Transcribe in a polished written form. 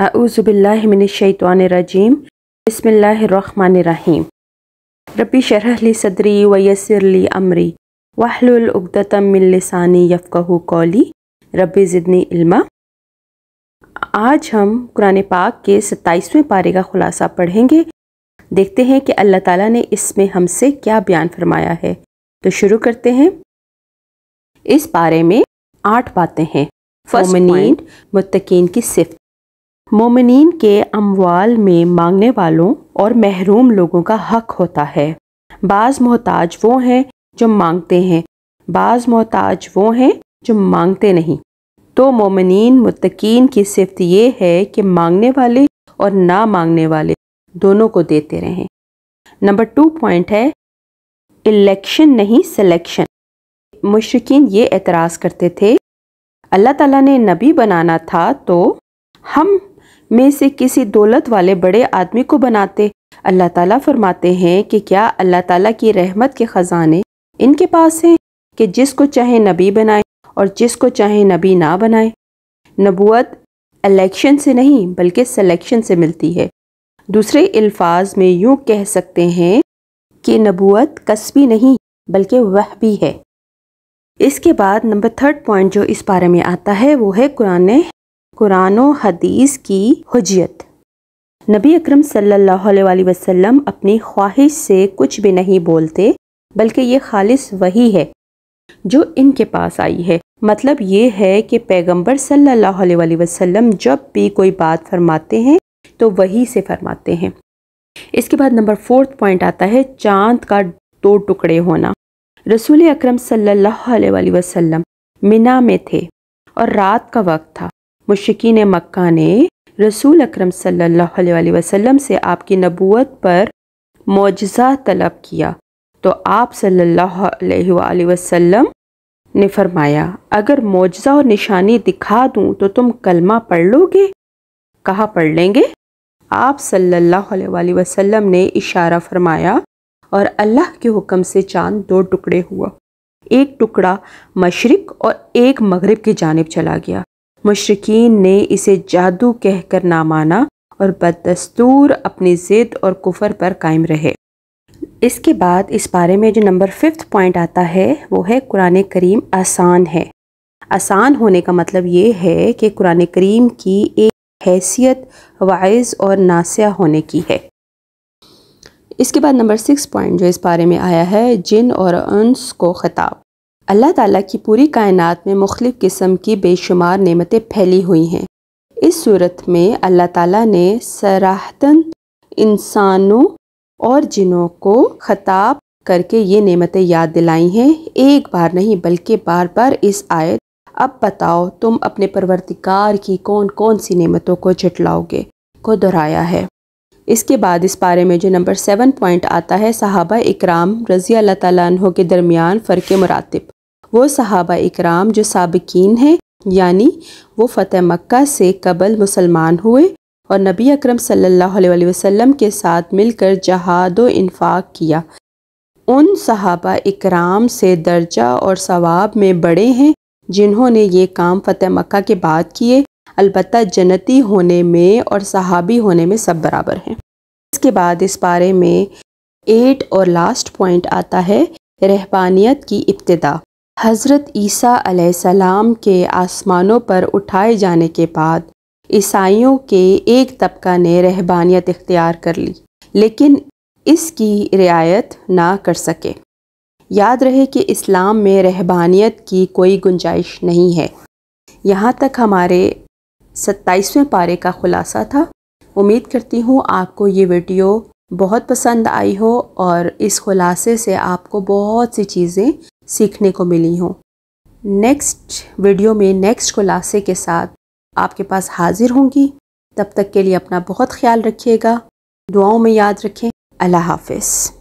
अऊज़ु बिल्लाहि मिनश्शैतानिर्रजीम बिस्मिल्लाहिर्रहमानिर्रहीम रब्बी शरह ली सदरी व यस्सिर ली अमरी वहलुल उक़दतम मिन लिसानी यफ़क़हू क़ौली रब्बी ज़िदनी इल्मा। आज हम कुरान पाक के 27वें पारे का खुलासा पढ़ेंगे। देखते हैं कि अल्लाह ताला ने इसमें हमसे क्या बयान फरमाया है। तो शुरू करते हैं। इस पारे में 8 बातें हैं। मोमिनीन मुत्तकीन की सिफ़त। मोमिनीन के अमवाल में मांगने वालों और महरूम लोगों का हक होता है। बाज़ मोहताज वो हैं जो मांगते हैं, बाज़ मोहताज वो हैं जो मांगते नहीं। तो मोमिनीन मुत्तकीन की सिफ़त ये है कि मांगने वाले और ना मांगने वाले दोनों को देते रहें। नंबर 2 पॉइंट है इलेक्शन नहीं सिलेक्शन। मुशरिकीन ये एतराज़ करते थे अल्लाह ताला ने नबी बनाना था तो हम में से किसी दौलत वाले बड़े आदमी को बनाते। अल्लाह ताला फरमाते हैं कि क्या अल्लाह ताला की रहमत के ख़जाने इनके पास हैं कि जिसको चाहे नबी बनाए और जिसको चाहे नबी ना बनाए। नबूवत इलेक्शन से नहीं बल्कि सिलेक्शन से मिलती है। दूसरे अल्फाज में यूँ कह सकते हैं कि नबूवत कस्बी नहीं बल्कि वह भी है। इसके बाद नंबर 3 पॉइंट जो इस बारे में आता है वो है कुरान और हदीस की हुज्जत। नबी अकरम सल्लल्लाहु अलैहि वसल्लम अपनी ख्वाहिश से कुछ भी नहीं बोलते बल्कि ये खालिस वही है जो इनके पास आई है। मतलब ये है कि पैगंबर सल्लल्लाहु अलैहि वसल्लम जब भी कोई बात फरमाते हैं तो वही से फरमाते हैं। इसके बाद नंबर 4 पॉइंट आता है चाँद का 2 टुकड़े होना। रसूल अकरम सल्लल्लाहु अलैहि वसल्लम मिना में थे और रात का वक्त था। मुशरिकीन मक्का ने रसूल अकरम सल्लल्लाहु अलैहि वसल्लम से आपकी नबूवत पर मौजज़ा तलब किया तो आप सल्लल्लाहु अलैहि वसल्लम ने फरमाया अगर मौजज़ा और निशानी दिखा दूं तो तुम कलमा पढ़ लोगे? कहा पढ़ लेंगे। आप सल्लल्लाहु अलैहि वसल्लम ने इशारा फरमाया और अल्लाह के हुक्म से चाँद 2 टुकड़े हुआ। एक टुकड़ा मशरिक और एक मगरिब की जानिब चला गया। मुशरिकीन ने इसे जादू कहकर ना माना और बददस्तूर अपनी ज़िद और कुफर पर कायम रहे। इसके बाद इस बारे में जो नंबर 5 पॉइंट आता है वो है कुरान करीम आसान है। आसान होने का मतलब ये है कि कुरान करीम की एक हैसियत वाइज और नासिया होने की है। इसके बाद नंबर 6 पॉइंट जो इस बारे में आया है जिन और इंस को खिताब। अल्लाह ताला की पूरी कायनात में मुख्तलिफ़ किस्म की बेशुमार नेमतें फैली हुई हैं। इस सूरत में अल्लाह ताला ने सराहतन इंसानों और जिनों को खिताब करके ये नेमतें याद दिलाई हैं। एक बार नहीं बल्कि बार बार इस आयत अब बताओ तुम अपने परवरदिगार की कौन कौन सी नेमतों को झुटलाओगे को दोहराया है। इसके बाद इस बारे में जो नंबर 7 पॉइंट आता है सहाबा इकराम रज़ी अल्लाह ताला अन्हो के दरमियान फ़र्क़ मुरातिब। वो सहाबा इकराम जो साबिकीन हैं यानी वो फ़तह मक्का से कबल मुसलमान हुए और नबी अकरम सल्लल्लाहु अलैहि वसल्लम के साथ मिलकर जहाद व इन्फ़ाक़ किया। उन सहाबा इकराम से दर्जा और सवाब में बड़े हैं जिन्होंने ये काम फ़तह मक्का के बाद किए। अलबत्ता जन्नती होने में और सहाबी होने में सब बराबर हैं। इसके बाद इस बारे में 8 और लास्ट पॉइंट आता है रहबानियत की इब्तिदा। हज़रत ईसा अलैहिस्सलाम के आसमानों पर उठाए जाने के बाद ईसाइयों के एक तबका ने रहबानियत इख्तियार कर ली लेकिन इसकी रियायत ना कर सके। याद रहे कि इस्लाम में रहबानियत की कोई गुंजाइश नहीं है। यहाँ तक हमारे 27वें पारे का खुलासा था। उम्मीद करती हूँ आपको ये वीडियो बहुत पसंद आई हो और इस खुलासे से आपको बहुत सी चीज़ें सीखने को मिली हों। नेक्स्ट वीडियो में नेक्स्ट खुलासे के साथ आपके पास हाजिर होंगी। तब तक के लिए अपना बहुत ख्याल रखिएगा। दुआओं में याद रखें। अल्लाह हाफ़िज़।